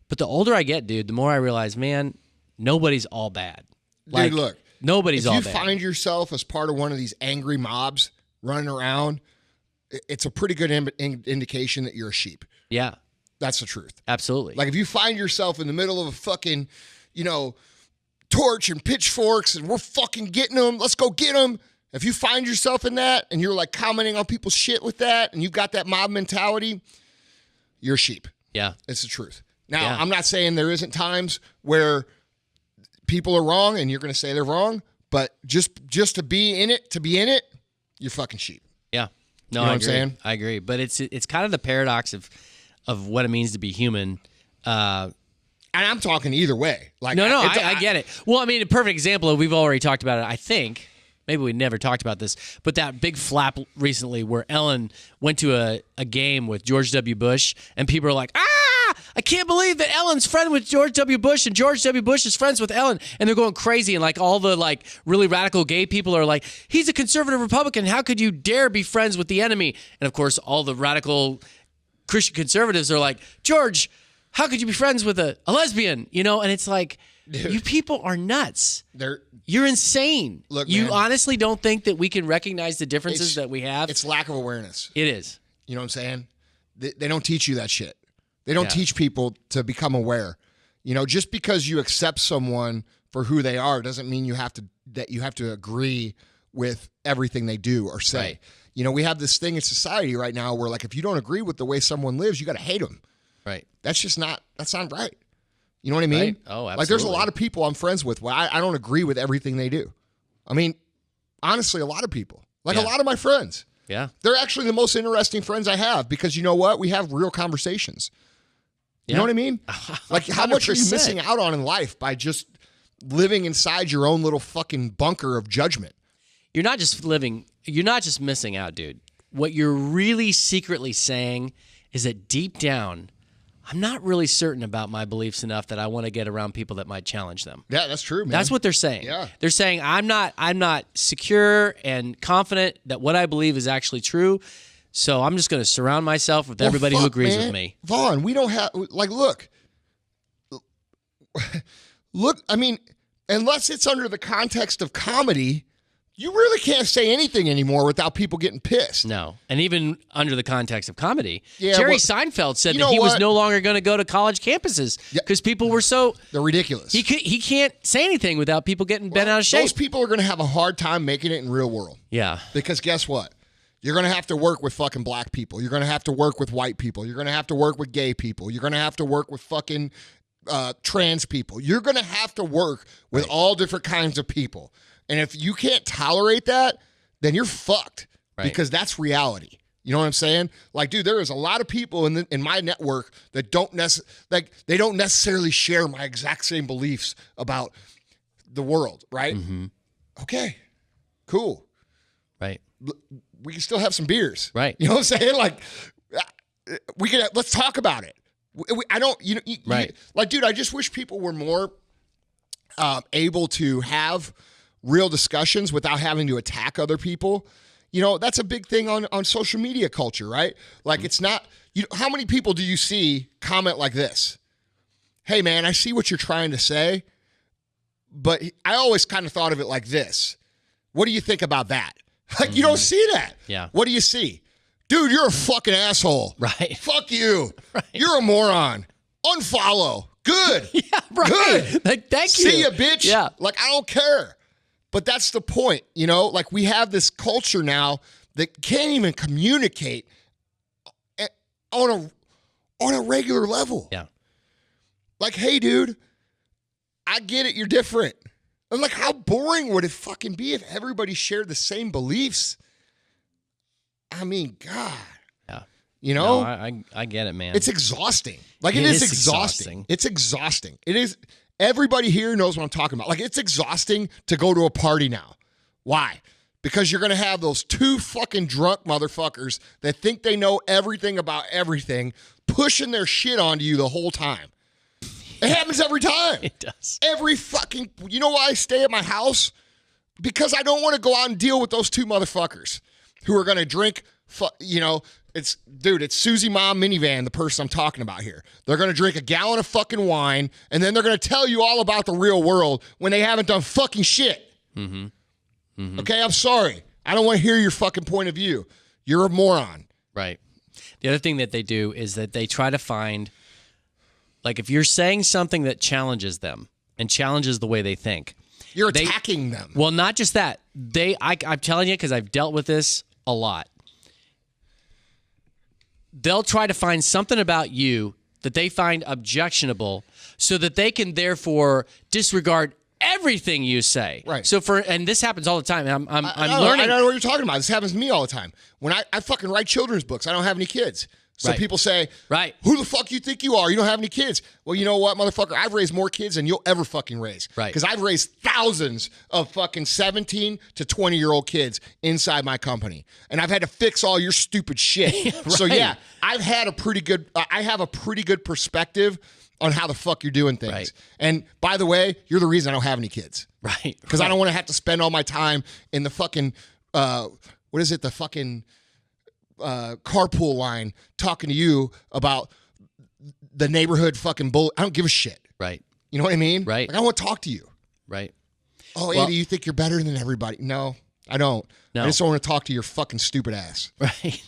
But the older I get, dude, the more I realize, man, nobody's all bad. Dude, look. Nobody's all bad. If you find yourself as part of one of these angry mobs running around, it's a pretty good indication that you're a sheep. Yeah. That's the truth. Absolutely. Like if you find yourself in the middle of a fucking, torch and pitchforks and we're fucking getting them, let's go get them. If you find yourself in that and you're like commenting on people's shit with that and you've got that mob mentality, you're a sheep. Yeah. It's the truth. Now, I'm not saying there isn't times where people are wrong and you're going to say they're wrong, but just to be in it, you're fucking sheep. Yeah. No, you know I what agree. I'm saying? I agree. But it's kind of the paradox of what it means to be human. And I'm talking either way. Like No, I get it. Well, I mean, a perfect example, we've already talked about it, I think. Maybe we never talked about this, but that big flap recently where Ellen went to a game with George W. Bush, and people are like, I can't believe that Ellen's friend with George W. Bush, and George W. Bush is friends with Ellen, and they're going crazy, and like all the like really radical gay people are like, he's a conservative Republican, how could you dare be friends with the enemy? And of course, all the radical Christian conservatives are like, George, how could you be friends with a lesbian? And it's like, dude, you people are nuts. You're insane. Look, you man, honestly don't think that we can recognize the differences that we have? It's lack of awareness. It is. You know what I'm saying? They don't teach you that shit. They don't teach people to become aware. Just because you accept someone for who they are doesn't mean you have to agree with everything they do or say. Right. We have this thing in society right now where like if you don't agree with the way someone lives, you got to hate them. Right. That's not right. You know what I mean? Right? Oh, absolutely. Like there's a lot of people I'm friends with where I don't agree with everything they do. I mean, honestly, a lot of people. Like a lot of my friends. Yeah. They're actually the most interesting friends I have because you know what? We have real conversations. You know what I mean? Like how much are you missing out on in life by just living inside your own little fucking bunker of judgment? You're not just missing out, dude. What you're really secretly saying is that deep down, I'm not really certain about my beliefs enough that I want to get around people that might challenge them. Yeah, that's true, man. That's what they're saying. Yeah. They're saying I'm not secure and confident that what I believe is actually true. So I'm just going to surround myself with everybody who agrees with me. Vaughn, we don't have look, I mean, unless it's under the context of comedy, you really can't say anything anymore without people getting pissed. No. And even under the context of comedy, Jerry Seinfeld said that he was no longer going to go to college campuses because people were they're ridiculous. He can't say anything without people getting bent out of shape. Those people are going to have a hard time making it in real world. Yeah. Because guess what? You're going to have to work with fucking black people. You're going to have to work with white people. You're going to have to work with gay people. You're going to have to work with fucking trans people. You're going to have to work with all different kinds of people. And if you can't tolerate that, then you're fucked because that's reality. You know what I'm saying? Like, dude, there is a lot of people in my network that don't necessarily share my exact same beliefs about the world, right? Mm-hmm. Okay, cool. Right. We can still have some beers. Right. You know what I'm saying? Like, let's talk about it. Like, dude, I just wish people were more able to have real discussions without having to attack other people. That's a big thing on social media culture, right? Like it's not, how many people do you see comment like this? Hey man, I see what you're trying to say, but I always kind of thought of it like this. What do you think about that? Like you don't see that. Yeah. What do you see? Dude, you're a fucking asshole. Right. Fuck you. Right. You're a moron. Unfollow. Good. Yeah, right. Good. Like, thank you. See ya, bitch. Yeah. Like, I don't care. But that's the point, Like, we have this culture now that can't even communicate on a regular level. Yeah. Like, hey, dude, I get it. You're different. And, like, how boring would it fucking be if everybody shared the same beliefs? I mean, God. Yeah. No, I get it, man. It's exhausting. Like, it is exhausting. It's exhausting. It is. Everybody here knows what I'm talking about. Like, it's exhausting to go to a party now. Why? Because you're going to have those two fucking drunk motherfuckers that think they know everything about everything pushing their shit onto you the whole time. It happens every time. It does. Every fucking... You know why I stay at my house? Because I don't want to go out and deal with those two motherfuckers who are going to drink, It's Susie Mom Minivan, the person I'm talking about here. They're going to drink a gallon of fucking wine, and then they're going to tell you all about the real world when they haven't done fucking shit. Okay, I'm sorry. I don't want to hear your fucking point of view. You're a moron. Right. The other thing that they do is that they try to find, like, if you're saying something that challenges them and challenges the way they think. You're attacking them. Well, not just that. I'm telling you, because I've dealt with this a lot. They'll try to find something about you that they find objectionable so that they can therefore disregard everything you say. Right. So and this happens all the time. I'm I learning. don't know what you're talking about. This happens to me all the time. When I fucking write children's books, I don't have any kids. So Right. people say, Right. Who the fuck you think you are? You don't have any kids. Well, you know what, motherfucker? I've raised more kids than you'll ever fucking raise. Right. Because I've raised thousands of fucking 17 to 20-year-old kids inside my company. And I've had to fix all your stupid shit. Right. So yeah, I have a pretty good perspective on how the fuck you're doing things. Right. And by the way, you're the reason I don't have any kids. Right. Because I don't want to have to spend all my time in the fucking, the fucking carpool line talking to you about the neighborhood fucking bull. I don't give a shit. Right. You know what I mean? Right. Like, I want to talk to you. Right. Oh, Andy, you think you're better than everybody? No, I don't. No. I just don't want to talk to your fucking stupid ass. Right.